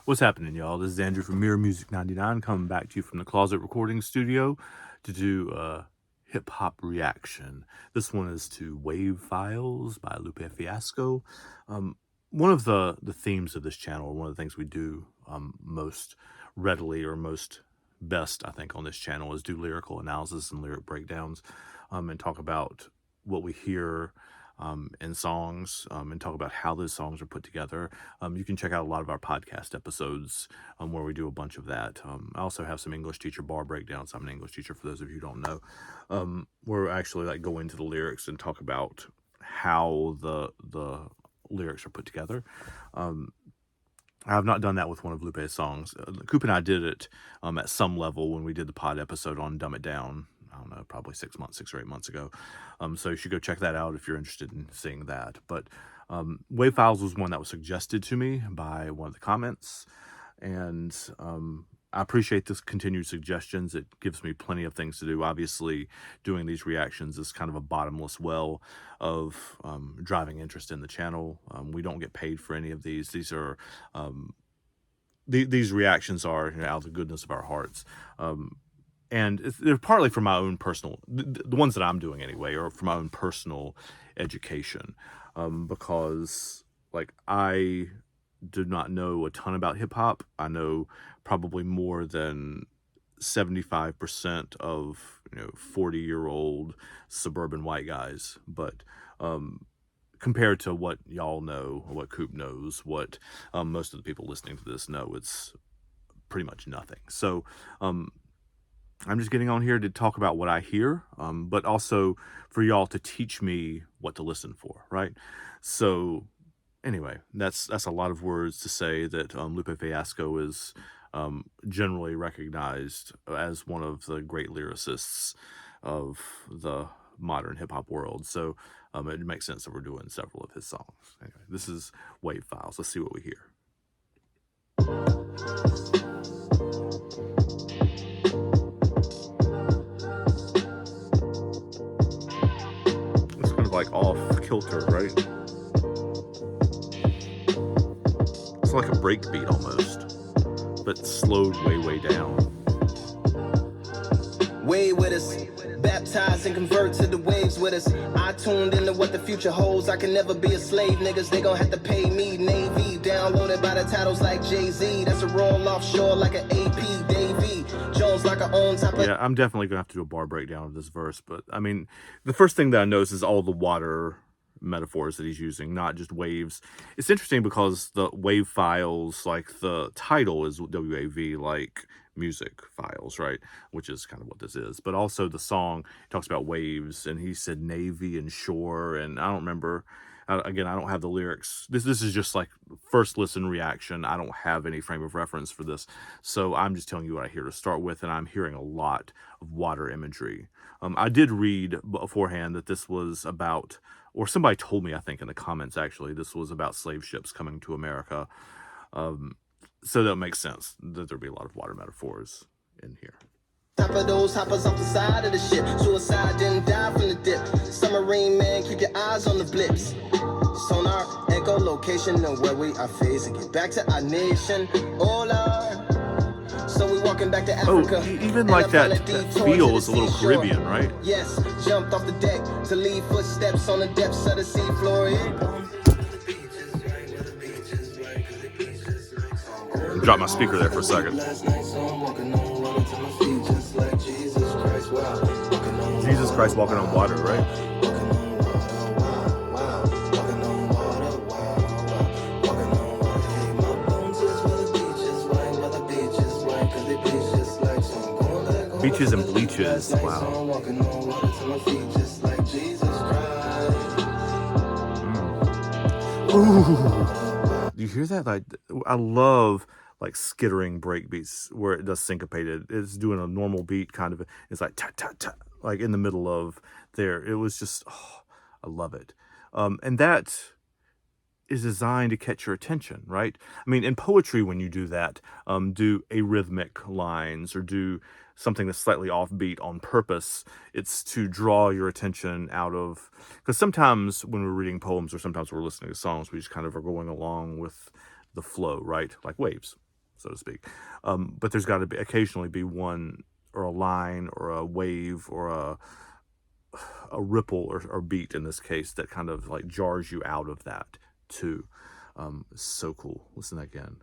What's happening, y'all? This is Andrew from Mirror Music 99 coming back to you from the closet recording studio to do a hip-hop reaction. This one is to WAV Files by LUPE FIASCO. One of the themes of this channel, one of the things we do most readily or most best, I think, on this channel is do lyrical analysis and lyric breakdowns and talk about what we hear in songs and talk about how those songs are put together. You can check out a lot of our podcast episodes where we do a bunch of that. I also have some English teacher bar breakdowns. I'm an English teacher, for those of you who don't know. Where I actually like go into the lyrics and talk about how the lyrics are put together. I have not done that with one of Lupe's songs. Coop and I did it at some level when we did the pod episode on Dumb It Down. I don't know, probably 6 or 8 months ago. So you should go check that out if you're interested in seeing that. But Wave Files was one that was suggested to me by one of the comments. And I appreciate this continued suggestions. It gives me plenty of things to do. Obviously, doing these reactions is kind of a bottomless well of driving interest in the channel. We don't get paid for any of these. These are these reactions are out of the goodness of our hearts. And they're partly for my own personal, the ones that I'm doing anyway, are for my own personal education. Because, like, I do not know a ton about hip-hop. I know probably more than 75% of, 40-year-old suburban white guys. But compared to what y'all know, or what Coop knows, what most of the people listening to this know, it's pretty much nothing. So, I'm just getting on here to talk about what I hear, but also for y'all to teach me what to listen for, right? So anyway, that's a lot of words to say that Lupe Fiasco is generally recognized as one of the great lyricists of the modern hip-hop world. So it makes sense that we're doing several of his songs. Anyway, this is Wave Files. Let's see what we hear. Like off kilter, right? It's like a break beat almost, but slowed way down. Way with us, baptized and convert to the waves with us. I tuned into what the future holds. I can never be a slave, niggas. They gon' have to pay me. Navy downloaded by the titles like Jay-Z. That's a roll offshore like an AP Davey Jones, like a on top of. Yeah, I'm definitely gonna have to do a bar breakdown of this verse, but I mean, the first thing that I notice is all the water metaphors that he's using, not just waves. It's interesting because the wave files, like the title is WAV, like music files, right? Which is kind of what this is. But also the song talks about waves, and he said navy and shore, and I don't remember. Again, I don't have the lyrics. This is just like first listen reaction. I don't have any frame of reference for this. So I'm just telling you what I hear to start with, and I'm hearing a lot of water imagery. I did read beforehand that this was about, or somebody told me, I think in the comments actually, this was about slave ships coming to America. So that makes sense that there'd be a lot of water metaphors in here. Top of those hoppers off the side of the ship. Suicide didn't die from the dip. Submarine man, keep your eyes on the blips. Sonar, echo location, know where we are phasing. Get back to our nation. Hola. So we walking back to Africa. Oh, even like that feel is a little Caribbean, right? Yes, jumped off the deck to leave footsteps on the depths of the sea floor. Drop my speaker there for a second. Jesus Christ walking on water, right? Beaches and bleaches, wow. Ooh. Do you hear that? Like, I love like skittering break beats where it does syncopated. It's doing a normal beat kind of. It's like ta ta ta, like in the middle of there. It was just, oh, I love it. And that is designed to catch your attention, right? I mean, in poetry, when you do that, do arrhythmic lines or do something that's slightly offbeat on purpose, it's to draw your attention out of, because sometimes when we're reading poems or sometimes we're listening to songs, we just kind of are going along with the flow, right? Like waves. so to speak. But there's got to be occasionally be one or a line or a wave or a ripple or beat in this case that kind of like jars you out of that too. So cool. Listen again.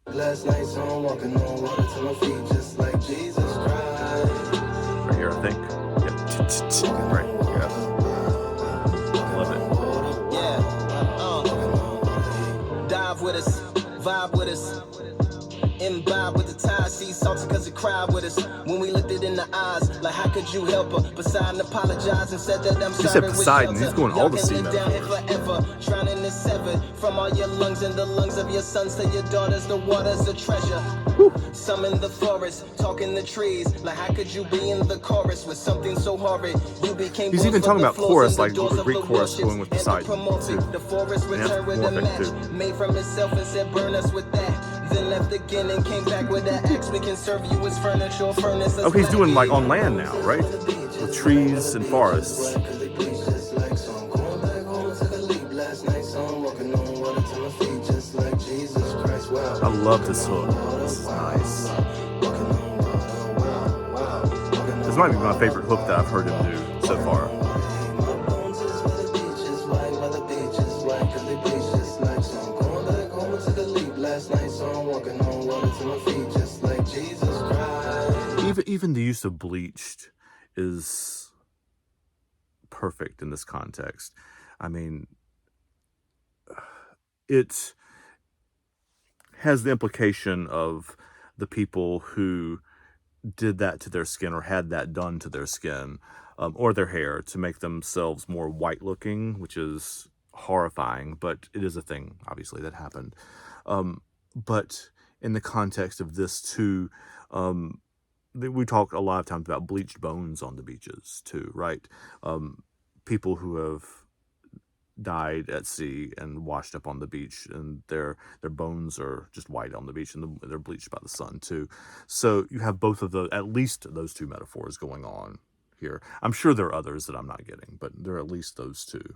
Last night, so I'm walking on water to my feet, just like Jesus Christ. Right here, I think. Yeah. Right. Yeah. Love it. Yeah. Dive with us, vibe with us. Imbibe with the tide, see salty cause it cried with us. When we looked it in the eyes, like how could you help her? Poseidon apologized and said that I'm sorry. He said Poseidon, he's going all the sea metaphors. Forever, drowning is severed from all your lungs and the lungs of your sons to your daughters. The water's a treasure. Some in the forest, talking the trees. Like how could you be in the chorus with something so horrid? You became. He's even talking about chorus, like the Greek chorus going with Poseidon too. The forest returned with a match made from itself and said burn us with that. Then left again and came back with an axe. We can serve you as furniture or furnace. Oh, he's doing like on land now, right? With trees and forests. I love this hook. This is nice. This might be my favorite hook that I've heard him do so far. Even the use of bleached is perfect in this context. I mean, it has the implication of the people who did that to their skin or had that done to their skin or their hair to make themselves more white looking, which is horrifying, but it is a thing, obviously, that happened. But in the context of this too, we talk a lot of times about bleached bones on the beaches too, right? People who have died at sea and washed up on the beach, and their bones are just white on the beach, and they're bleached by the sun too. So you have both of those, at least those two metaphors going on here. I'm sure there are others that I'm not getting, but there are at least those two.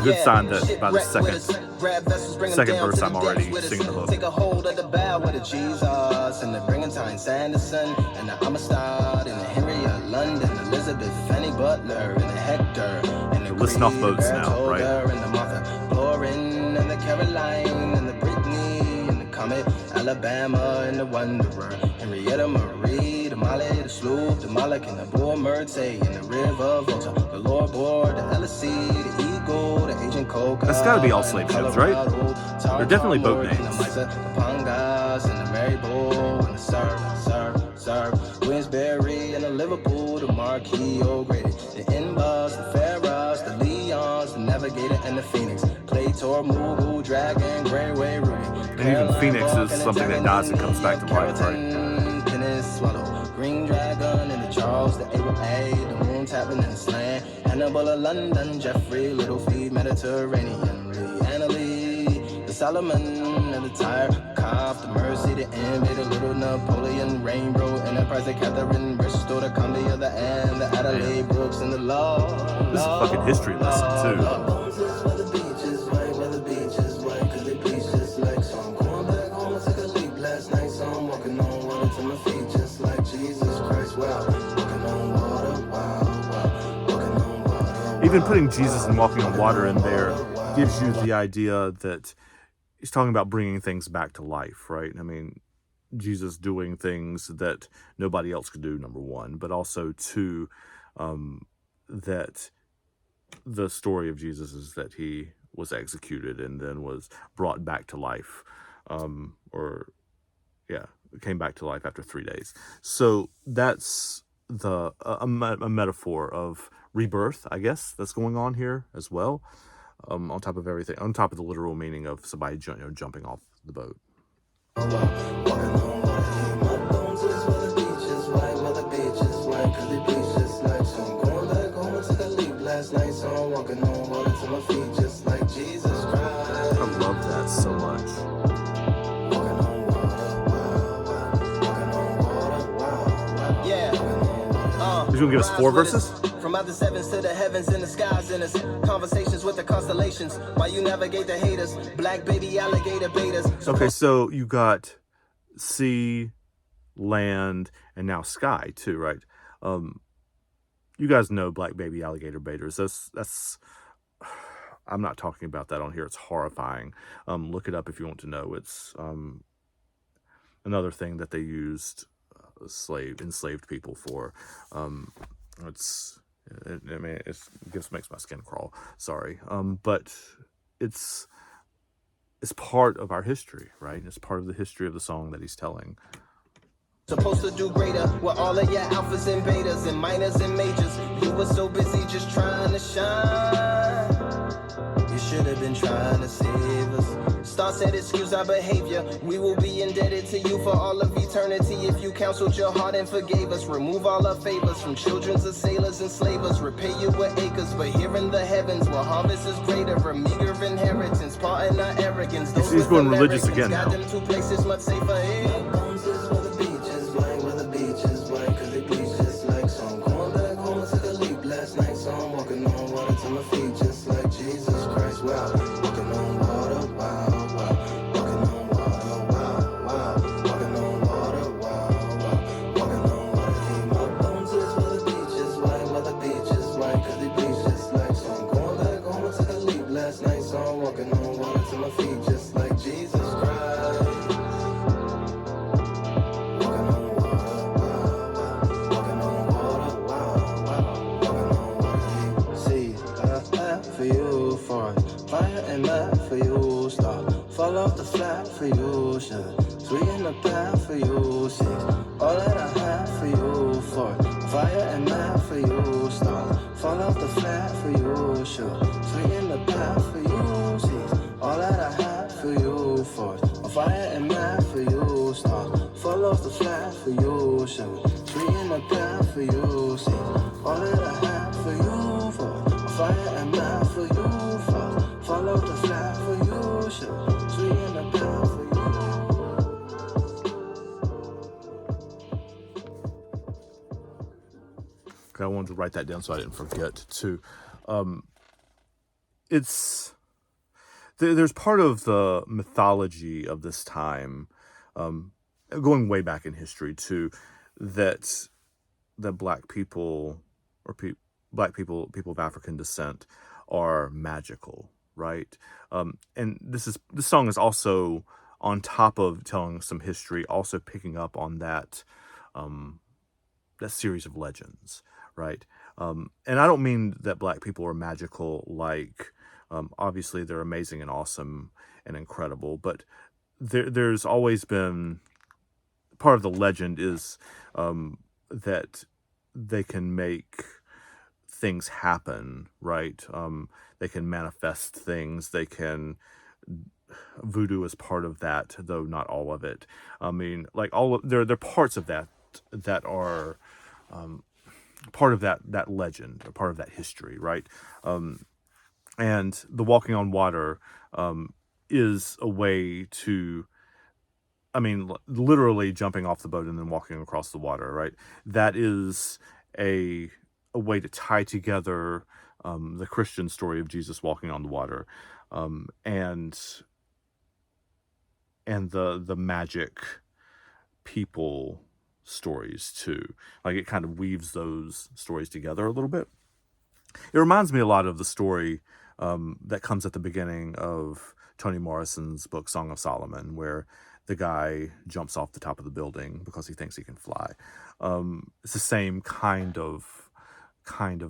Good sign that by the second verse I'm already singing the hook. Take a hold of the bow with a Jesus and the Brigantine Sanderson and the Amistad and the Henry of London, Elizabeth, Fanny Butler and the Hector and the listing off boats now, right? And the Martha Lauren and the Caroline and the Brittany and the Comet, Alabama and the Wanderer, Henrietta Marie, the Molly, the Sloop, the Moloch and the Bull Murtay and the River Volta, the Lord Board, the LSC, the Eagle, the Agent Coca. That's got to be all slave ships, right? They're definitely boat names. The Pongas and the Mary Bull and the Surf, Winsbury and the Liverpool, the Marquis O'Grady, the Inbus, the Pharos, the Leons, the Navigator and the Phoenix, Plator, Mughal, Dragon, Greyway, Ruby. And even Phoenix is something that dies and comes back to life, right? Swallow, Green Dragon and the Charles, the Able A, the Moon Tapping and the Slant, Hannibal of London, Jeffrey, Littlefeet, Mediterranean, Annalee, the Solomon and the Tyre, Cough, the Mercy, the Envy, the Little Napoleon, Rainbow, Enterprise, the Catherine, Bristol, the Columbia, the Anne, the Adelaide, Brooks, and the Law. This is a fucking history lesson, too. Even putting Jesus and walking on water in there gives you the idea that he's talking about bringing things back to life, right? I mean, Jesus doing things that nobody else could do, number one, but also two, that the story of Jesus is that he was executed and then was brought back to life, came back to life after 3 days. So that's a metaphor of rebirth, I guess, that's going on here as well, on top of everything, on top of the literal meaning of somebody jumping off the boat. I love that so much. He's gonna give us 4 verses? From about the sevens to the heavens and the skies in us. Conversations with the constellations. While you navigate the haters. Black baby alligator betas. Okay, so you got sea, land, and now sky too, right? You guys know black baby alligator betas. That's I'm not talking about that on here. It's horrifying. Look it up if you want to know. It's another thing that they used enslaved people for. It's I mean, it just makes my skin crawl. Sorry, but it's part of our history, right? It's part of the history of the song that he's telling. Supposed to do greater with all of your alphas and betas and minors and majors. You were so busy just trying to shine. You should have been trying to save us. Star said excuse our behavior. We will be indebted to you for all of eternity if you counseled your heart and forgave us. Remove all our favors from children to sailors and slavers. Repay you with acres, but here in the heavens where harvest is greater, a meager inheritance, pardon our arrogance. Those He's going religious Americans again got now. them two places much safer here. My bones is where the beach is blank, where the beach is blank, cause they bleach just like so. I'm going back home, I took a leap last night, so I'm walking on water to my feet just like Jesus Christ. Wow, walking on water, wow, wow. Walking on water, wow, wow. Walking on water, wow, wow. Walking on water, hey, my bones is where the beach is white, where the beach is white, cause they bleach just like so. I'm going back home, I took a leap last night, so I'm walking on water to my feet just like Jesus Christ. For you, for fire and mad for you, star. Fall off the flat for you, sugar. Sweet in the path for you, six. All that I have for you, for fire and mad for you, star. Fall off the flat for you, sugar. Sweet in the path for you, six. All that I have for you, for fire and mad for you, star. Fall off the flat for you, sugar. Sweet in the path for you, six. All that I have for you, for fire and mad for you, fall off the flat for you, sweet in the path for you. Okay, I wanted to write that down so I didn't forget to. There's part of the mythology of this time, going way back in history too, that black people or black people of African descent are magical, right? And this song is also, on top of telling some history, also picking up on that that series of legends, right? And I don't mean that black people are magical, like obviously they're amazing and awesome and incredible, but there's always been part of the legend is that they can make things happen, right? They can manifest things. They can, voodoo is part of that, though not all of it. I mean, like there are parts of that that are part of that legend, or part of that history, right? And the walking on water is a way to, I mean, literally jumping off the boat and then walking across the water, right? That is a way to tie together the Christian story of Jesus walking on the water, and the magic people stories too. Like, it kind of weaves those stories together a little bit. It reminds me a lot of the story that comes at the beginning of Toni Morrison's book Song of Solomon, where the guy jumps off the top of the building because he thinks he can fly. It's the same kind of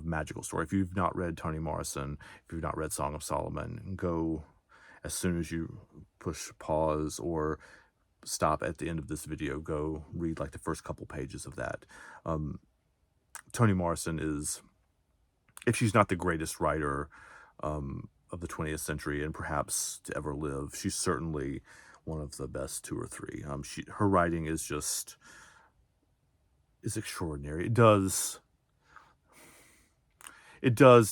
magical story. If you've not read Toni Morrison, if you've not read Song of Solomon, go as soon as you push pause or stop at the end of this video, go read like the first couple pages of that. Toni Morrison is, if she's not the greatest writer of the 20th century and perhaps to ever live, she's certainly one of the best two or three. Her writing is extraordinary. It does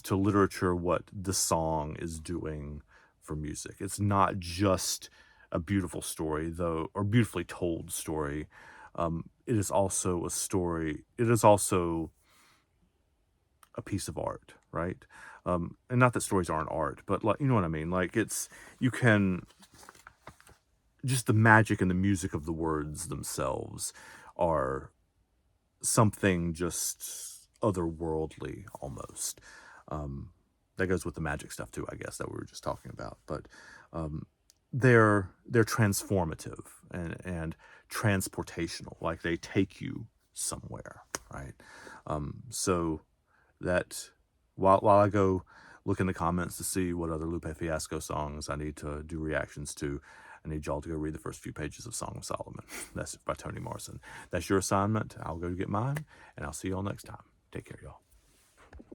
to literature what the song is doing for music. It's not just a beautiful story, though, or beautifully told story. It is also a story. It is also a piece of art, right? And not that stories aren't art, but like, you know what I mean? Like you can, just the magic and the music of the words themselves are something just otherworldly almost. That goes with the magic stuff too, I guess, that we were just talking about. But they're transformative and transportational, like they take you somewhere, right? So that while I go look in the comments to see what other Lupe Fiasco songs I need to do reactions to, I need y'all to go read the first few pages of Song of Solomon. That's by Toni Morrison. That's your assignment. I'll go get mine, and I'll see y'all next time. Take care, y'all.